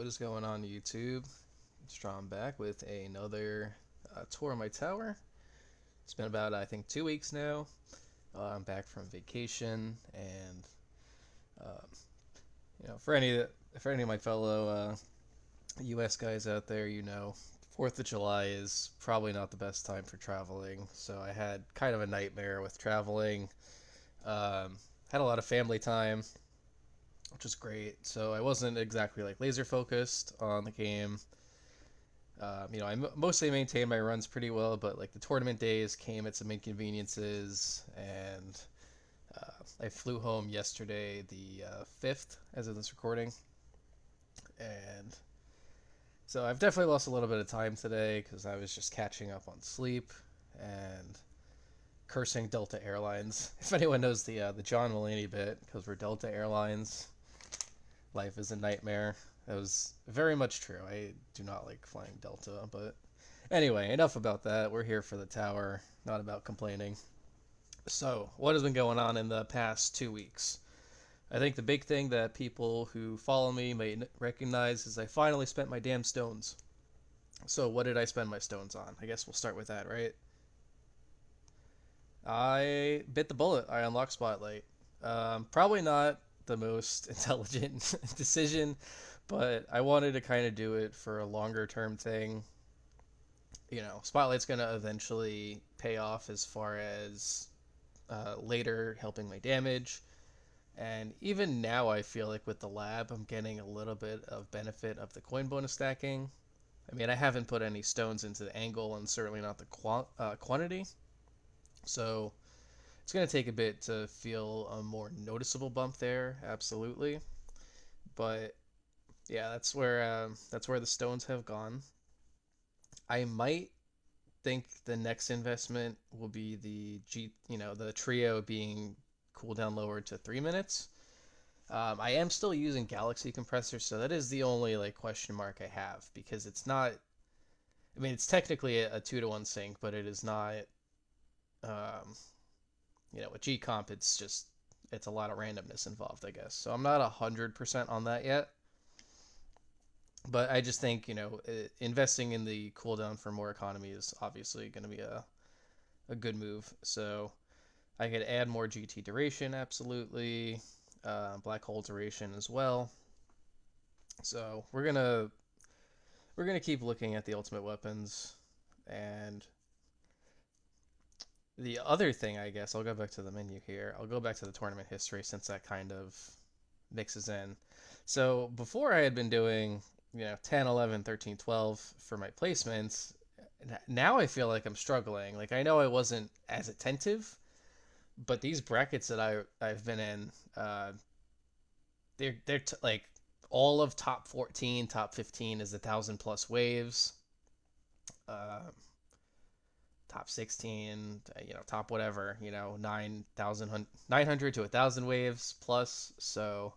What is going on YouTube? Strong back with another tour of my tower. It's been about, I think, 2 weeks now. I'm back from vacation, and uh, for any of my fellow U.S. guys out there, 4th of July is probably not the best time for traveling. So I had kind of a nightmare with traveling. Um, had a lot of family time, which was great. So I wasn't exactly like laser focused on the game. I mostly maintain my runs pretty well, but like the tournament days came at some inconveniences, and I flew home yesterday, the 5th, as of this recording, and so I've definitely lost a little bit of time today because I was just catching up on sleep and cursing Delta Airlines. If anyone knows the John Mulaney bit, because we're Delta Airlines, life is a nightmare. That was very much true. I do not like flying Delta, but anyway, enough about that. We're here for the tower, not about complaining. So, what has been going on in the past 2 weeks? I think the big thing that people who follow me may recognize is I finally spent my damn stones. So, what did I spend my stones on? I guess we'll start with that, right? I bit the bullet. I unlocked Spotlight. Probably not the most intelligent decision, but I wanted to kind of do it for a longer term thing. Spotlight's going to eventually pay off as far as later helping my damage. And even now, I feel like with the lab, I'm getting a little bit of benefit of the coin bonus stacking. I mean, I haven't put any stones into the angle and certainly not the quantity. So it's going to take a bit to feel a more noticeable bump there, absolutely. But yeah, that's where the stones have gone. I might think the next investment will be the trio being cooldown lowered to 3 minutes. I am still using Galaxy compressor, so that is the only like question mark I have because it's not. I mean, it's technically a 2-to-1 sync, but it is not. Um, with G comp, it's a lot of randomness involved, I guess. So I'm not 100% on that yet. But I just think investing in the cooldown for more economy is obviously going to be a good move. So I could add more GT duration, absolutely. Black hole duration as well. So we're gonna keep looking at the ultimate weapons, and the other thing, I guess, I'll go back to the menu here. I'll go back to the tournament history since that kind of mixes in. So before I had been doing 10, 11, 13, 12 for my placements. Now I feel like I'm struggling. Like I know I wasn't as attentive, but these brackets that I've been in, like all of top 14, top 15 is 1,000 plus waves. Uh, Top 16, top whatever, 900 to 1,000 waves plus. So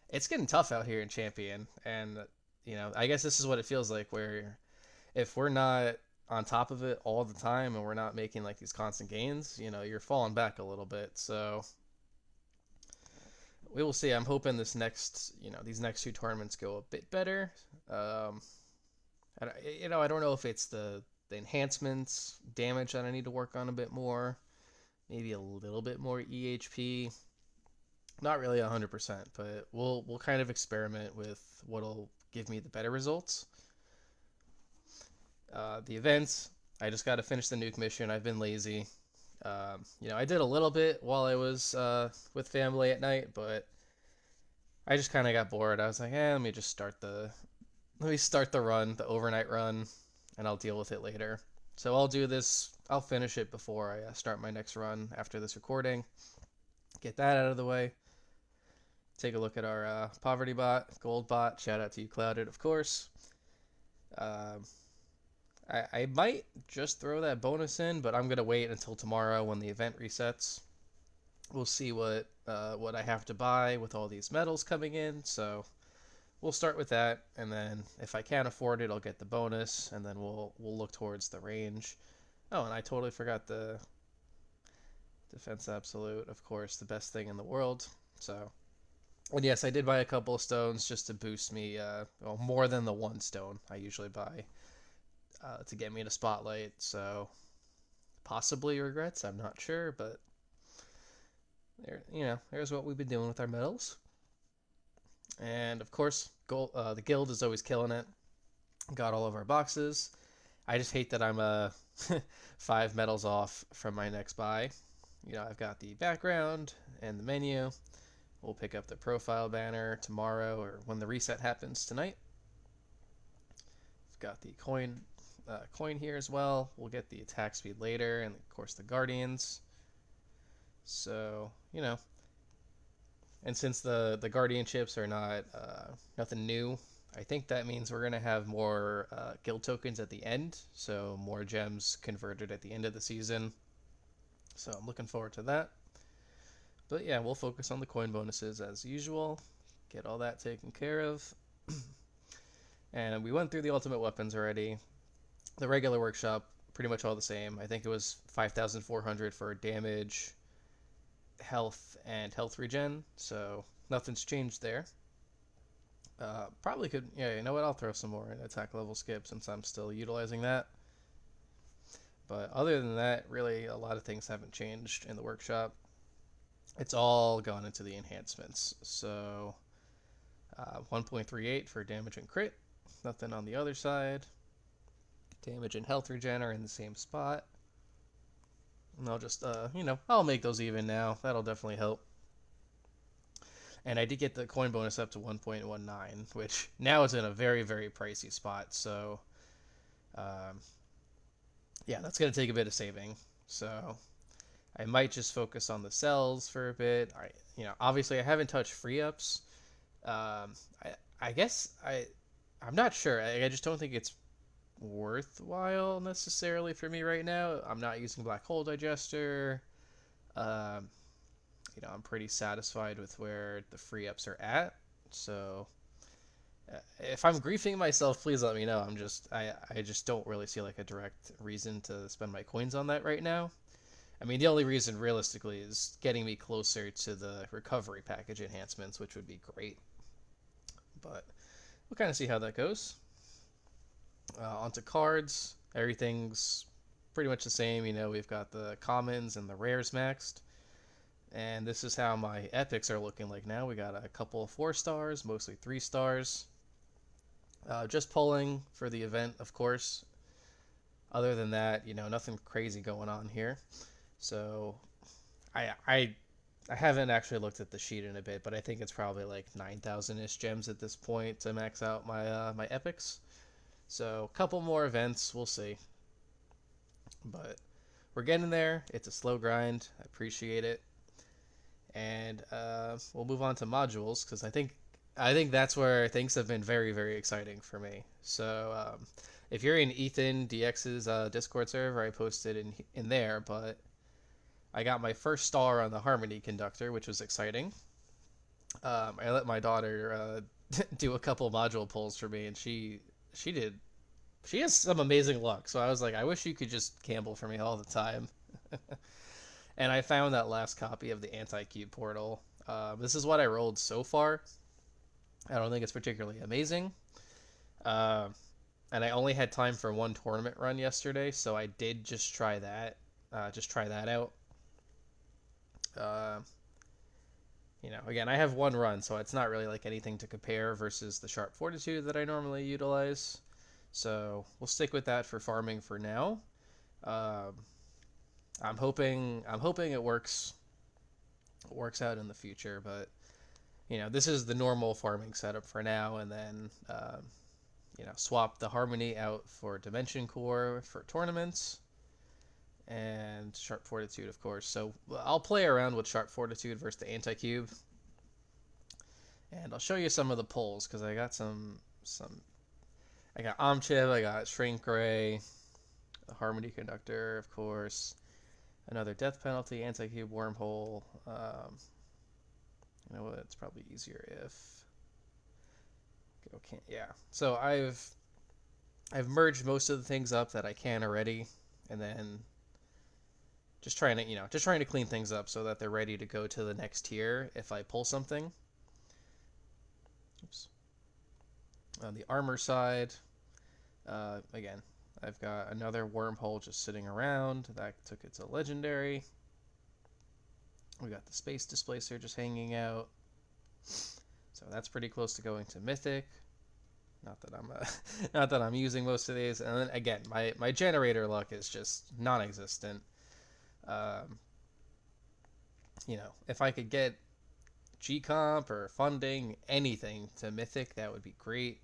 it's getting tough out here in Champion, and I guess this is what it feels like. Where if we're not on top of it all the time and we're not making like these constant gains, you're falling back a little bit. So we will see. I'm hoping these next two tournaments go a bit better. Um, I don't know if it's the enhancements damage that I need to work on a bit more. Maybe a little bit more EHP. Not really 100%, but we'll kind of experiment with what'll give me the better results. The events, I just got to finish the nuke mission. I've been lazy. I did a little bit while I was with family at night, but I just kind of got bored. I was like, let me start the run, the overnight run, and I'll deal with it later. So I'll do this. I'll finish it before I start my next run after this recording. Get that out of the way. Take a look at our poverty bot, gold bot. Shout out to you, Clouded, of course. Uh, I might just throw that bonus in, but I'm gonna wait until tomorrow when the event resets. We'll see what I have to buy with all these medals coming in. So we'll start with that, and then if I can't afford it, I'll get the bonus, and then we'll look towards the range. Oh, and I totally forgot the defense absolute, of course, the best thing in the world. So And yes, I did buy a couple of stones just to boost me, well, more than the one stone I usually buy to get me in a spotlight. So possibly regrets, I'm not sure, but there's what we've been doing with our medals. And of course, the guild is always killing it. Got all of our boxes. I just hate that I'm 5 medals off from my next buy. I've got the background and the menu. We'll pick up the profile banner tomorrow or when the reset happens tonight. We've got the coin here as well. We'll get the attack speed later, and of course the guardians. So and since the guardianships are not nothing new, I think that means we're gonna have more guild tokens at the end, so more gems converted at the end of the season. So I'm looking forward to that. But yeah, we'll focus on the coin bonuses as usual. Get all that taken care of. And we went through the ultimate weapons already. The regular workshop, pretty much all the same. I think it was 5,400 for damage, health, and health regen. So nothing's changed there. Probably could, yeah, you know what? I'll throw some more in attack level skip since I'm still utilizing that. But other than that, really, a lot of things haven't changed in the workshop. It's all gone into the enhancements. So 1.38 for damage and crit. Nothing on the other side. Damage and health regen are in the same spot. And I'll just, I'll make those even now. That'll definitely help. And I did get the coin bonus up to 1.19, which now is in a very, very pricey spot. So, yeah, that's going to take a bit of saving. So, I might just focus on the cells for a bit. Obviously I haven't touched free ups. I guess I'm not sure. I just don't think it's worthwhile necessarily for me right now. I'm not using Black Hole Digester. I'm pretty satisfied with where the free ups are at. So if I'm griefing myself, please let me know. I just don't really see like a direct reason to spend my coins on that right now. I mean, the only reason realistically is getting me closer to the recovery package enhancements, which would be great. But we'll kind of see how that goes. Onto cards. Everything's pretty much the same. We've got the commons and the rares maxed. And this is how my epics are looking like now. We got a couple of 4 stars, mostly 3 stars. Just pulling for the event, of course. Other than that, nothing crazy going on here. So I haven't actually looked at the sheet in a bit, but I think it's probably like 9,000-ish gems at this point to max out my epics. So a couple more events, we'll see. But we're getting there. It's a slow grind. I appreciate it. And we'll move on to modules because I think that's where things have been very, very exciting for me. So if you're in Ethan DX's Discord server, I posted in there, but I got my first star on the Harmony Conductor, which was exciting. I let my daughter do a couple module pulls for me, and she has some amazing luck. So I was like, I wish you could just gamble for me all the time. And I found that last copy of the Anti-Cube Portal. This is what I rolled so far. I don't think it's particularly amazing. And I only had time for one tournament run yesterday, so I did just try that. Try that out. Again, I have one run, so it's not really like anything to compare versus the Sharp Fortitude that I normally utilize. So we'll stick with that for farming for now. I'm hoping it works out in the future, but this is the normal farming setup for now, and then swap the Harmony out for Dimension Core for tournaments, and Sharp Fortitude, of course. So I'll play around with Sharp Fortitude versus the Anti-Cube, and I'll show you some of the pulls because I got some. I got Omchib, I got Shrink Ray, the Harmony Conductor, of course. Another death penalty, anti-cube wormhole. You know what? It's probably easier if. Okay, yeah. So I've merged most of the things up that I can already, and then just trying to clean things up so that they're ready to go to the next tier if I pull something. On the armor side, again, I've got another wormhole just sitting around. That took it to legendary. We got the space displacer just hanging out. So that's pretty close to going to mythic. Not that I'm not that I'm using most of these. And then again, my generator luck is just non-existent. Um, if I could get G comp or funding anything to mythic, that would be great.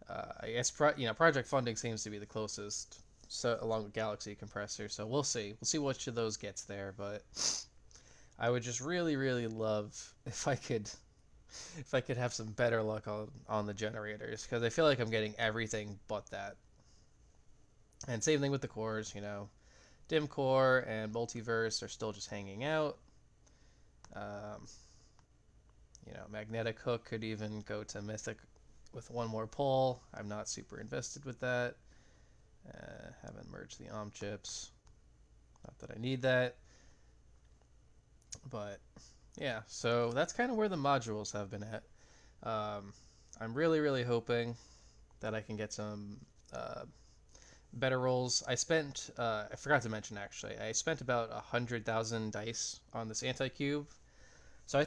I guess project funding seems to be the closest, so along with Galaxy Compressor. So we'll see. We'll see which of those gets there, but I would just really, really love if I could have some better luck on the generators, because I feel like I'm getting everything but that. And same thing with the cores. Dim Core and Multiverse are still just hanging out. Um, Magnetic Hook could even go to Mythic with one more pull. I'm not super invested with that. Haven't merged the OM chips. Not that I need that. But yeah, so that's kind of where the modules have been at. Um, I'm really, really hoping that I can get some better rolls. I forgot to mention actually, I spent about 100,000 dice on this anti-cube. So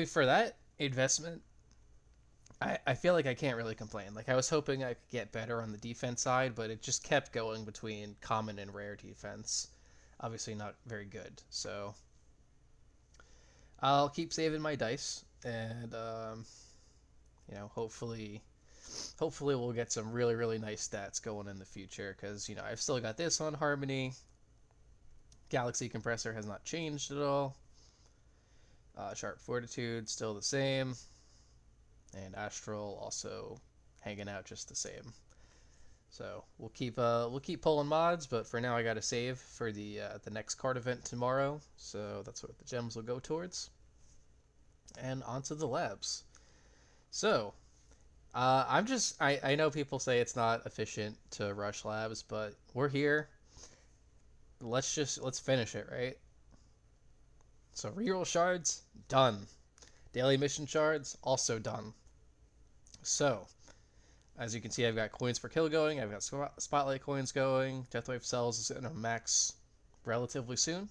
for that investment, I feel like I can't really complain. Like, I was hoping I could get better on the defense side, but it just kept going between common and rare defense. Obviously not very good. So I'll keep saving my dice, and hopefully we'll get some really, really nice stats going in the future, because I've still got this on Harmony. Galaxy Compressor has not changed at all. Sharp Fortitude still the same, and Astral also hanging out just the same. So we'll keep pulling mods, but for now I got to save for the next card event tomorrow. So that's what the gems will go towards. And onto the labs. So I know people say it's not efficient to rush labs, but we're here. Let's finish it, right? So reroll shards done. Daily mission shards also done. So as you can see, I've got coins per kill going. I've got spotlight coins going. Deathwave cells is going to max relatively soon.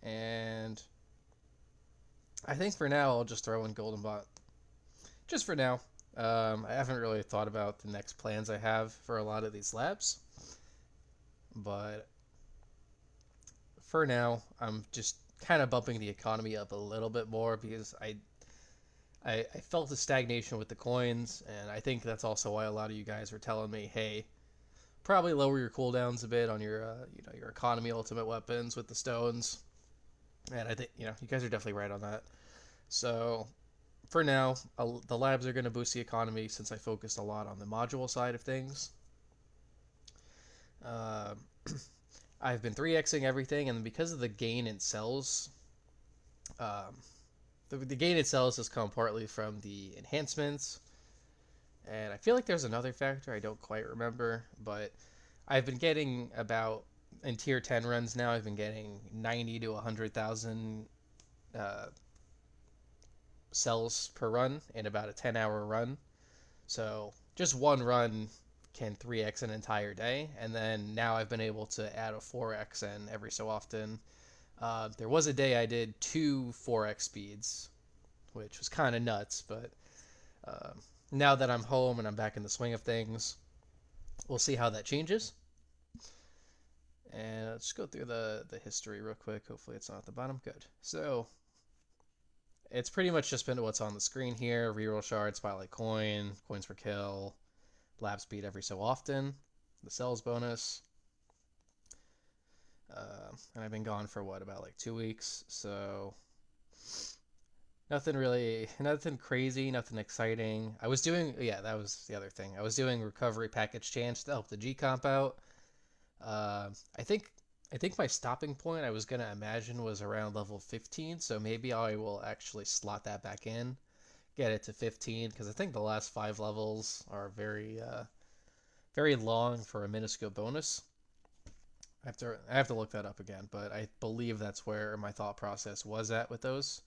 And I think for now, I'll just throw in Golden Bot. Just for now. I haven't really thought about the next plans I have for a lot of these labs. But for now, I'm just kind of bumping the economy up a little bit more, because I felt a stagnation with the coins, and I think that's also why a lot of you guys were telling me, hey, probably lower your cooldowns a bit on your economy ultimate weapons with the stones. And I think you guys are definitely right on that. So for now, the labs are going to boost the economy, since I focused a lot on the module side of things. Uh, I've been 3xing everything, and because of the gain in cells, um, the gain in cells has come partly from the enhancements, and I feel like there's another factor I don't quite remember, but I've been getting about, in tier 10 runs now, I've been getting 90 to 100,000 cells per run in about a 10-hour run. So just one run can 3x an entire day, and then now I've been able to add a 4x in every so often. There was a day I did 2 4x speeds, which was kind of nuts, but now that I'm home and I'm back in the swing of things, we'll see how that changes. And let's go through the history real quick. Hopefully it's not at the bottom. Good. So it's pretty much just been what's on the screen here. Reroll shard, spotlight coin, coins per kill, lab speed every so often, the cells bonus. And I've been gone for about like 2 weeks, so nothing crazy, nothing exciting. I was doing, yeah, that was the other thing. I was doing recovery package chance to help the G comp out. I think my stopping point, I was gonna imagine, was around level 15, so maybe I will actually slot that back in, get it to 15, because I think the last 5 levels are very long for a minuscule bonus. I have to look that up again, but I believe that's where my thought process was at with those.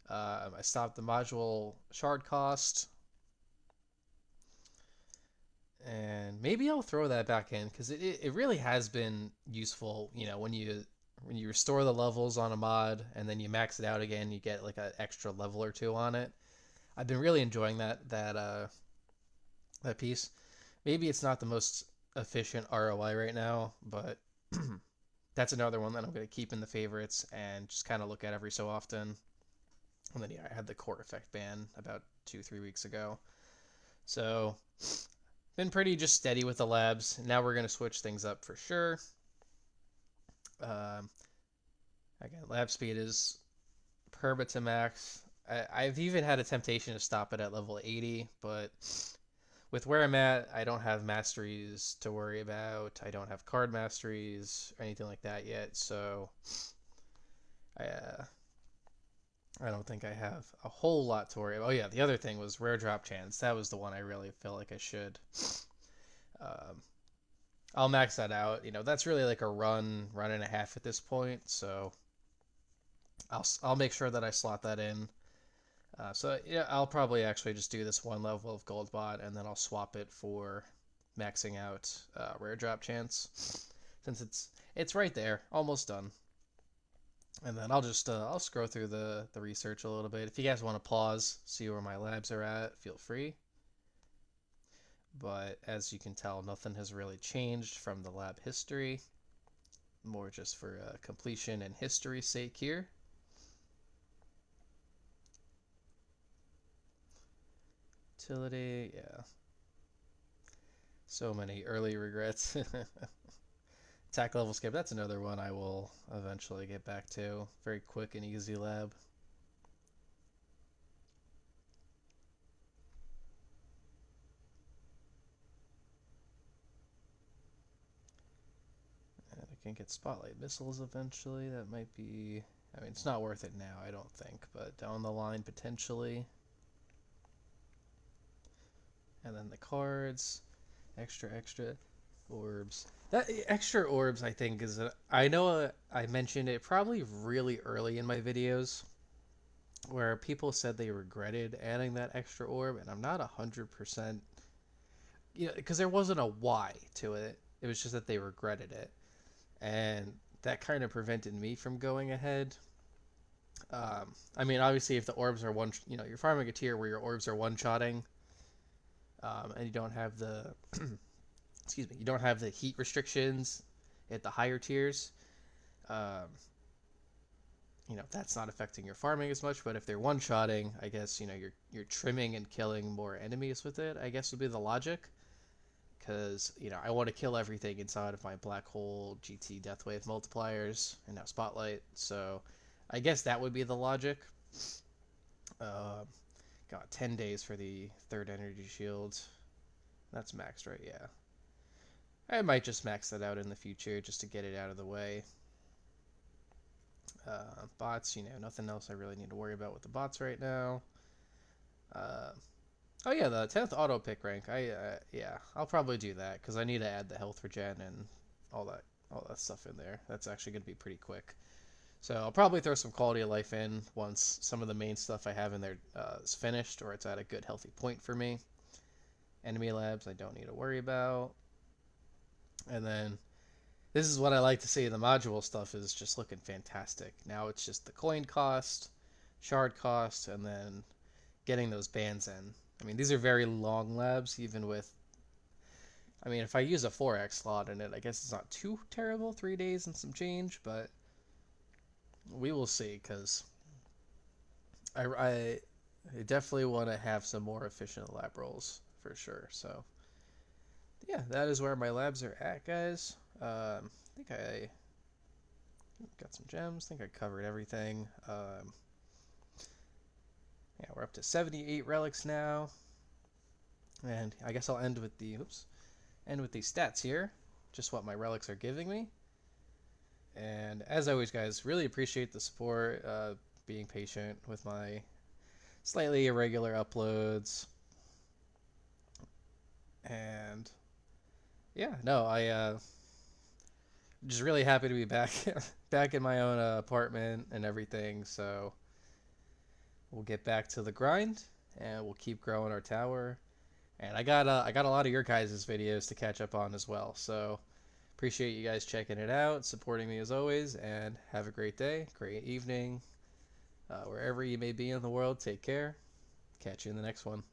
I stopped the module shard cost. And maybe I'll throw that back in because it really has been useful. When you restore the levels on a mod and then you max it out again, you get like an extra level or two on it. I've been really enjoying that piece. Maybe it's not the most efficient ROI right now, but that's another one that I'm going to keep in the favorites and just kind of look at every so often. And then yeah, I had the core effect ban about 2-3 weeks ago, so been pretty just steady with the labs. Now we're going to switch things up for sure. Um, Again, lab speed is perma to max. I've even had a temptation to stop it at level 80, but with where I'm at, I don't have masteries to worry about. I don't have card masteries or anything like that yet, so I don't think I have a whole lot to worry about. Oh yeah, the other thing was rare drop chance. That was the one I really feel like I should. Um, I'll max that out. That's really like a run and a half at this point. So I'll make sure that I slot that in. So yeah, I'll probably actually just do this one level of gold bot, and then I'll swap it for maxing out rare drop chance, since it's right there, almost done. And then I'll scroll through the research a little bit. If you guys want to pause, see where my labs are at, feel free. But as you can tell, nothing has really changed from the lab history. More just for completion and history's sake here. Utility, yeah. So many early regrets. Attack level skip, that's another one I will eventually get back to. Very quick and easy lab. And I can get spotlight missiles eventually. That might be... I mean, it's not worth it now, I don't think, but down the line, potentially. And then the cards. Extra orbs. That extra orbs, I think, I know I mentioned it probably really early in my videos, where people said they regretted adding that extra orb, and I'm not 100%. Because there wasn't a why to it. It was just that they regretted it, and that kind of prevented me from going ahead. I mean, obviously, if the orbs are you're farming a tier where your orbs are one-shotting, and you don't have the excuse me, you don't have the heat restrictions at the higher tiers. Um, that's not affecting your farming as much. But if they're one-shotting, I guess you're trimming and killing more enemies with it. I guess would be the logic, because I want to kill everything inside of my black hole GT Deathwave multipliers and now Spotlight. So I guess that would be the logic. Uh, Got 10 days for the third energy shield. That's maxed, right? Yeah. I might just max that out in the future just to get it out of the way. Bots, nothing else I really need to worry about with the bots right now. Oh yeah, the 10th auto pick rank. Yeah, I'll probably do that because I need to add the health regen and all that stuff in there. That's actually going to be pretty quick. So I'll probably throw some quality of life in once some of the main stuff I have in there is finished, or it's at a good healthy point for me. Enemy labs I don't need to worry about. And then this is what I like to see. The module stuff is just looking fantastic. Now it's just the coin cost, shard cost, and then getting those bands in. I mean, these are very long labs, even with... I mean, if I use a 4x slot in it, I guess it's not too terrible, 3 days and some change, but we will see, because I definitely want to have some more efficient lab rolls, for sure. So, yeah, that is where my labs are at, guys. I think I got some gems. I think I covered everything. Yeah, we're up to 78 relics now. And I guess I'll end with the stats here. Just what my relics are giving me. And as always, guys, really appreciate the support, being patient with my slightly irregular uploads. And yeah, no, just really happy to be back back in my own apartment and everything. So we'll get back to the grind, and we'll keep growing our tower. And I got a lot of your guys' videos to catch up on as well. So appreciate you guys checking it out, supporting me as always, and have a great day, great evening, wherever you may be in the world. Take care. Catch you in the next one.